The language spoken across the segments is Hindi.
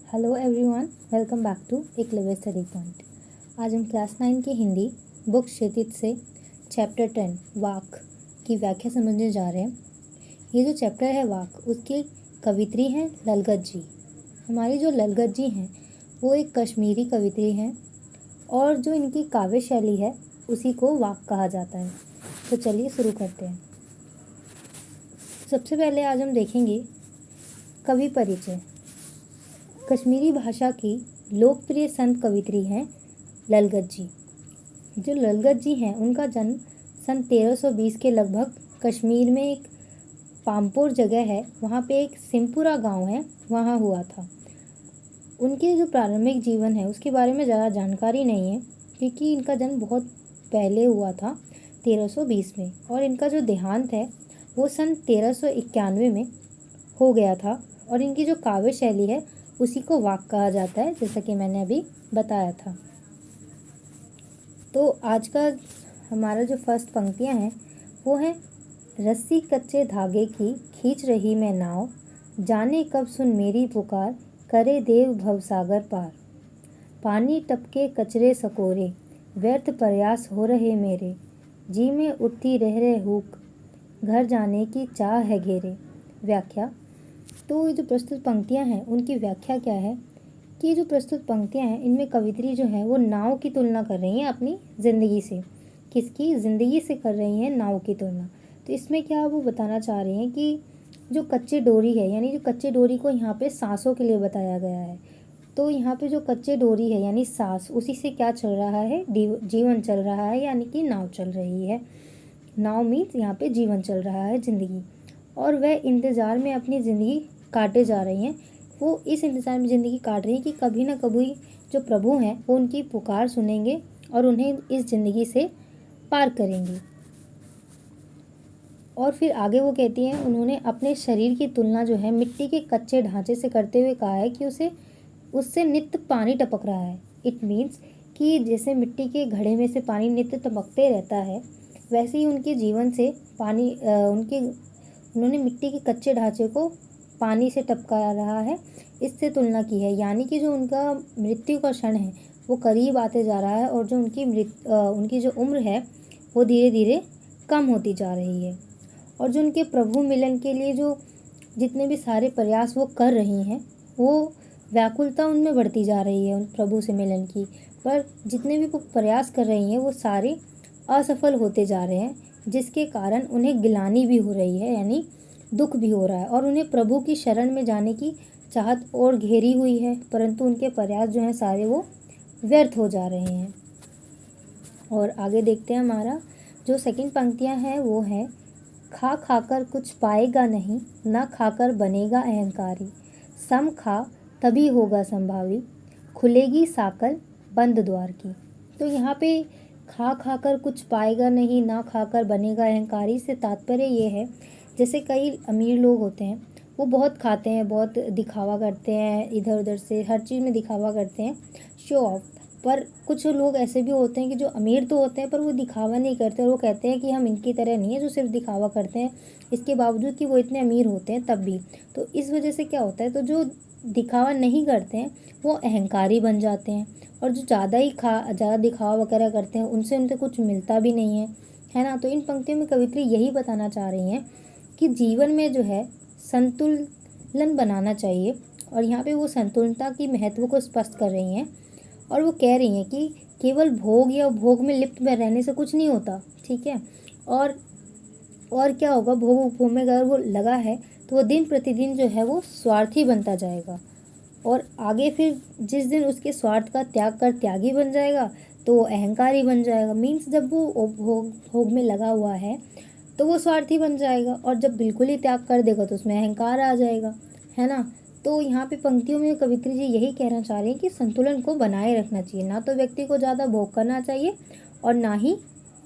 Hello everyone, welcome back to एक क्लेवर स्टडी पॉइंट। आज हम क्लास 9 की हिंदी बुक क्षितिज से चैप्टर 10 वाक की व्याख्या समझने जा रहे हैं। ये जो चैप्टर है वाक, उसकी कवित्री हैं ललगत जी। हमारी जो ललगत जी हैं वो एक कश्मीरी कवित्री हैं और जो इनकी काव्य शैली है उसी को वाक कहा जाता है। तो चलिए शुरू करते हैं। सबसे पहले आज हम देखेंगे कवि परिचय। कश्मीरी भाषा की लोकप्रिय संत कवित्री हैं ललगत जी। जो ललगत जी हैं उनका जन्म सन 1320 के लगभग कश्मीर में एक पामपोर जगह है, वहाँ पे एक सिमपुरा गांव है, वहाँ हुआ था। उनके जो प्रारंभिक जीवन है उसके बारे में ज़्यादा जानकारी नहीं है क्योंकि इनका जन्म बहुत पहले हुआ था 1320 में, और इनका जो देहांत है वो सन 1391 में हो गया था। और इनकी जो काव्य शैली है उसी को वाक कहा जाता है, जैसा कि मैंने अभी बताया था। तो आज का हमारा जो फर्स्ट पंक्तियां हैं वो है, रस्सी कच्चे धागे की खींच रही मैं नाव, जाने कब सुन मेरी पुकार, करे देव भवसागर पार। पानी टपके कचरे सकोरे, व्यर्थ प्रयास हो रहे मेरे, जी में उठती रह रहे हुक, घर जाने की चाह है घेरे। व्याख्या। तो ये जो प्रस्तुत पंक्तियां हैं उनकी व्याख्या क्या है कि जो प्रस्तुत पंक्तियां हैं इनमें कवित्री जो है वो नाव की तुलना कर रही हैं अपनी ज़िंदगी से। किसकी ज़िंदगी से कर रही हैं नाव की तुलना। तो इसमें क्या वो बताना चाह रही हैं कि जो कच्चे डोरी है, यानी जो कच्चे डोरी को यहाँ पे सांसों के लिए बताया गया है। तो यहाँ पे जो कच्चे डोरी है यानी सांस, उसी से क्या चल रहा है, जीवन चल रहा है, यानी कि नाव चल रही है। नाव मीन्स यहाँ पे जीवन चल रहा है, ज़िंदगी। और वह इंतज़ार में अपनी ज़िंदगी काटे जा रही हैं। वो इस इंतज़ार में ज़िंदगी काट रही हैं कि कभी ना कभी जो प्रभु हैं वो उनकी पुकार सुनेंगे और उन्हें इस ज़िंदगी से पार करेंगे। और फिर आगे वो कहती हैं, उन्होंने अपने शरीर की तुलना जो है मिट्टी के कच्चे ढांचे से करते हुए कहा है कि उससे नित्य पानी टपक रहा है। इट मीन्स कि जैसे मिट्टी के घड़े में से पानी नित्य टपकते रहता है, वैसे ही उनके जीवन से पानी उन्होंने मिट्टी के कच्चे ढांचे को पानी से टपका रहा है, इससे तुलना की है। यानी कि जो उनका मृत्यु का क्षण है वो करीब आते जा रहा है और जो उनकी जो उम्र है वो धीरे धीरे कम होती जा रही है। और जो उनके प्रभु मिलन के लिए जो जितने भी सारे प्रयास वो कर रही हैं, वो व्याकुलता उनमें बढ़ती जा रही है उन प्रभु से मिलन की। पर जितने भी वो प्रयास कर रही हैं वो सारे असफल होते जा रहे हैं, जिसके कारण उन्हें गिलानी भी हो रही है, यानी दुख भी हो रहा है। और उन्हें प्रभु की शरण में जाने की चाहत और घेरी हुई है, परंतु उनके प्रयास जो हैं सारे वो व्यर्थ हो जा रहे हैं। और आगे देखते हैं, हमारा जो सेकंड पंक्तियां हैं वो है, खा खाकर कुछ पाएगा नहीं, ना खाकर बनेगा अहंकारी, सम खा तभी होगा संभावी, खुलेगी साकल बंद द्वार की। तो यहाँ पे खा खाकर कुछ पाएगा नहीं, ना खाकर बनेगा अहंकारी से तात्पर्य ये है, जैसे कई अमीर लोग होते हैं वो बहुत खाते हैं, बहुत दिखावा करते हैं, इधर उधर से हर चीज़ में दिखावा करते हैं, शो ऑफ। पर कुछ लोग ऐसे भी होते हैं कि जो अमीर तो होते हैं पर वो दिखावा नहीं करते, और वो कहते हैं कि हम इनकी तरह नहीं है जो सिर्फ दिखावा करते हैं, इसके बावजूद कि वो इतने अमीर होते हैं तब भी। तो इस वजह से क्या होता है, तो जो दिखावा नहीं करते हैं वो अहंकारी बन जाते हैं, और जो ज़्यादा दिखावा वगैरह करते हैं उनसे कुछ मिलता भी नहीं है ना। तो इन पंक्तियों में कवित्री यही बताना चाह रही हैं कि जीवन में जो है संतुलन बनाना चाहिए, और यहाँ पे वो संतुलनता की महत्व को स्पष्ट कर रही हैं। और वो कह रही हैं कि केवल भोग या भोग में लिप्त में रहने से कुछ नहीं होता, ठीक है। और क्या होगा, भोग में अगर वो लगा है तो वो दिन प्रतिदिन जो है वो स्वार्थी बनता जाएगा, और आगे फिर जिस दिन उसके स्वार्थ का त्याग कर त्यागी बन जाएगा तो वो अहंकारी बन जाएगा। मीन्स जब वो भोग में लगा हुआ है तो वो स्वार्थी बन जाएगा, और जब बिल्कुल ही त्याग कर देगा तो उसमें अहंकार आ जाएगा, है ना। तो यहाँ पे पंक्तियों में कवित्री जी यही कहना चाह रही हैं कि संतुलन को बनाए रखना चाहिए, ना तो व्यक्ति को ज़्यादा भोग करना चाहिए और ना ही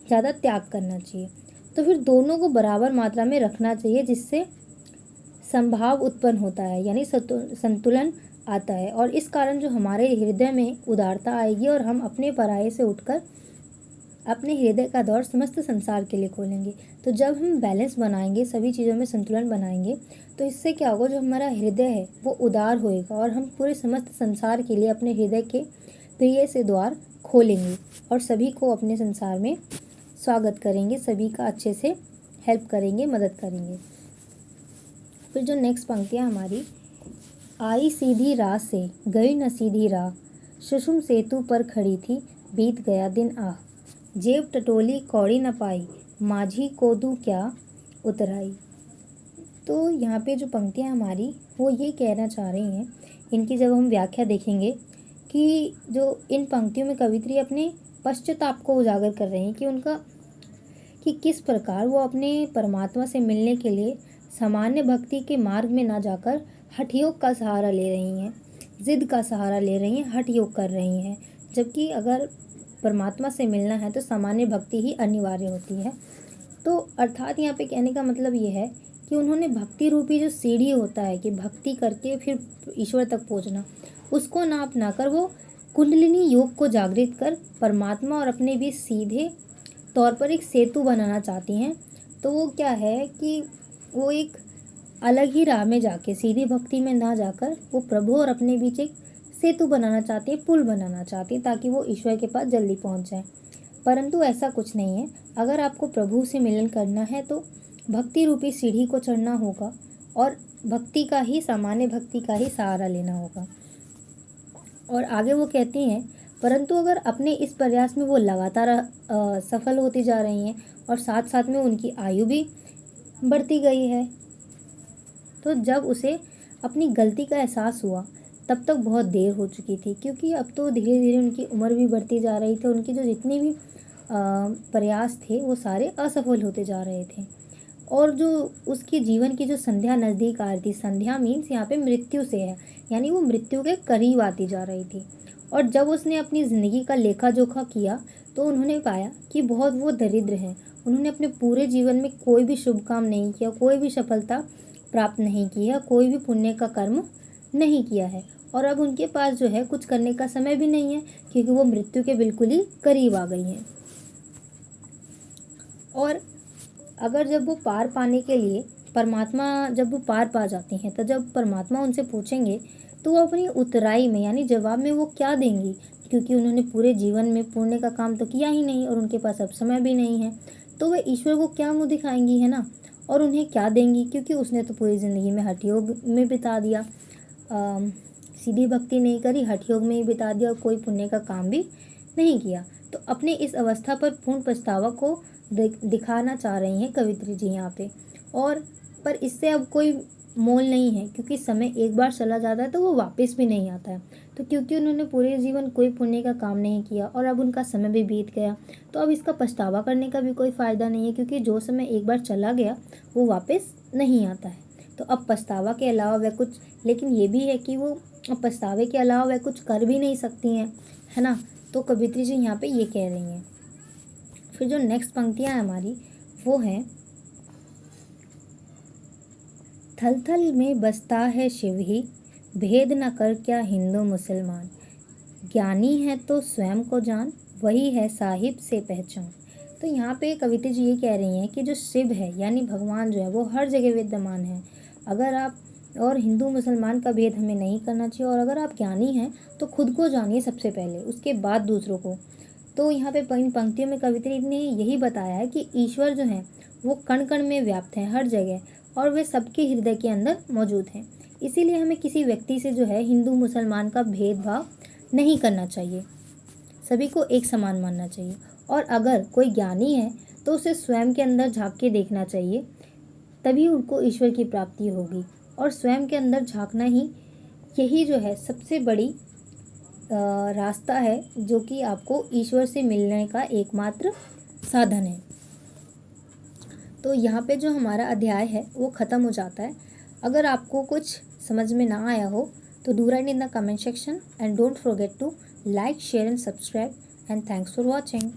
ज़्यादा त्याग करना चाहिए। तो फिर दोनों को बराबर मात्रा में रखना चाहिए, जिससे संभाव उत्पन्न होता है, यानी संतुलन आता है, और इस कारण जो हमारे हृदय में उदारता आएगी और हम अपने पराये से उठकर अपने हृदय का द्वार समस्त संसार के लिए खोलेंगे। तो जब हम बैलेंस बनाएंगे, सभी चीज़ों में संतुलन बनाएंगे, तो इससे क्या होगा, जो हमारा हृदय है वो उदार होएगा और हम पूरे समस्त संसार के लिए अपने हृदय के प्रिय से द्वार खोलेंगे और सभी को अपने संसार में स्वागत करेंगे, सभी का अच्छे से हेल्प करेंगे, मदद करेंगे। फिर जो नेक्स्ट पंक्तियाँ हमारी, आई सीधी राह से गई न सीधी राह, सुषुम सेतु पर खड़ी थी बीत गया दिन आह, जेब टटोली कौड़ी न पाई, माझी को दूं क्या उतराई। तो यहाँ पे जो पंक्तियाँ हमारी वो ये कहना चाह रही हैं, इनकी जब हम व्याख्या देखेंगे कि जो इन पंक्तियों में कवित्री अपने पश्चाताप को उजागर कर रहे हैं कि किस प्रकार वो अपने परमात्मा से मिलने के लिए सामान्य भक्ति के मार्ग में ना जाकर हठ योग का सहारा ले रही हैं, जिद का सहारा ले रही हैं, हठ योग कर रही हैं। जबकि अगर परमात्मा से मिलना है तो सामान्य भक्ति ही अनिवार्य होती है। तो अर्थात यहाँ पे कहने का मतलब ये है कि उन्होंने भक्ति रूपी जो सीढ़ी होता है कि भक्ति करके फिर ईश्वर तक पहुँचना, उसको ना अपना कर वो कुंडलिनी योग को जागृत कर परमात्मा और अपने बीच सीधे तौर पर एक सेतु बनाना चाहती हैं। तो वो क्या है कि वो एक अलग ही राह में जाके, सीधी भक्ति में ना जाकर, वो प्रभु और अपने बीच एक सेतु बनाना चाहती है, पुल बनाना चाहती है, ताकि वो ईश्वर के पास जल्दी पहुंच जाए। परंतु ऐसा कुछ नहीं है। अगर आपको प्रभु से मिलन करना है तो भक्ति रूपी सीढ़ी को चढ़ना होगा और भक्ति का ही, सामान्य भक्ति का ही सहारा लेना होगा। और आगे वो कहती हैं, परंतु अगर अपने इस प्रयास में वो लगातार सफल होती जा रही हैं और साथ साथ में उनकी आयु भी बढ़ती गई है, तो जब उसे अपनी गलती का एहसास हुआ तब तक बहुत देर हो चुकी थी, क्योंकि अब तो धीरे धीरे उनकी उम्र भी बढ़ती जा रही थी। उनके जो जितने भी प्रयास थे वो सारे असफल होते जा रहे थे और जो उसकी जीवन की जो संध्या नज़दीक आ रही थी, संध्या मीन्स यहाँ पे मृत्यु से है, यानी वो मृत्यु के करीब आती जा रही थी। और जब उसने अपनी ज़िंदगी का लेखा जोखा किया तो उन्होंने पाया कि बहुत वो दरिद्र हैं। उन्होंने अपने पूरे जीवन में कोई भी शुभ काम नहीं किया, कोई भी सफलता प्राप्त नहीं की है, कोई भी पुण्य का कर्म नहीं किया है और अब उनके पास जो है कुछ करने का समय भी नहीं है, क्योंकि वो मृत्यु के बिल्कुल ही करीब आ गई हैं। और अगर जब वो पार पाने के लिए परमात्मा, जब वो पार पा जाती हैं, तो जब परमात्मा उनसे पूछेंगे तो वो अपनी उतराई में, यानी जवाब में वो क्या देंगी, क्योंकि उन्होंने पूरे जीवन में पुण्य का काम तो किया ही नहीं और उनके पास अब समय भी नहीं है, तो वह ईश्वर को क्या मुँह दिखाएंगी, है ना। और उन्हें क्या देंगी, क्योंकि उसने तो पूरी ज़िंदगी में हठ योग में बिता दिया, सीधी भक्ति नहीं करी, हठ योग में ही बिता दिया और कोई पुण्य का काम भी नहीं किया। तो अपने इस अवस्था पर पूर्ण पछतावा को दिखाना चाह रही हैं कवित्री जी यहाँ पे। और पर इससे अब कोई मोल नहीं है, क्योंकि समय एक बार चला जाता है तो वो वापस भी नहीं आता है। तो क्योंकि उन्होंने पूरे जीवन कोई पुण्य का काम नहीं किया और अब उनका समय भी बीत गया, तो अब इसका पछतावा करने का भी कोई फ़ायदा नहीं है, क्योंकि जो समय एक बार चला गया वो वापस नहीं आता है। तो अब पछतावा के अलावा वह कुछ, लेकिन ये भी है कि वो अब पछतावे के अलावा वह कुछ कर भी नहीं सकती हैं, है ना। तो कवित्री जी यहाँ पे ये कह रही हैं। फिर जो नेक्स्ट पंक्तियाँ हैं हमारी वो हैं, थल थल में बसता है शिव ही, भेद न कर क्या हिंदू मुसलमान, ज्ञानी है तो स्वयं को जान, वही है साहिब से पहचान। तो यहाँ पे कविता जी ये कह रही हैं कि जो शिव है यानी भगवान जो है वो हर जगह विद्यमान है। अगर आप, और हिंदू मुसलमान का भेद हमें नहीं करना चाहिए, और अगर आप ज्ञानी हैं तो खुद को जानिए सबसे पहले, उसके बाद दूसरों को। तो यहाँ पे इन पंक्तियों में कवित्री ने यही बताया है कि ईश्वर जो है वो कण कण में व्याप्त है, हर जगह, और वे सबके हृदय के अंदर मौजूद हैं। इसीलिए हमें किसी व्यक्ति से जो है हिंदू मुसलमान का भेदभाव नहीं करना चाहिए, सभी को एक समान मानना चाहिए। और अगर कोई ज्ञानी है तो उसे स्वयं के अंदर झांक के देखना चाहिए, तभी उनको ईश्वर की प्राप्ति होगी। और स्वयं के अंदर झांकना ही, यही जो है सबसे बड़ी रास्ता है जो कि आपको ईश्वर से मिलने का एकमात्र साधन है। तो यहाँ पे जो हमारा अध्याय है वो ख़त्म हो जाता है। अगर आपको कुछ समझ में ना आया हो तो do write in the comment section and don't forget to like, share and subscribe, and thanks for watching.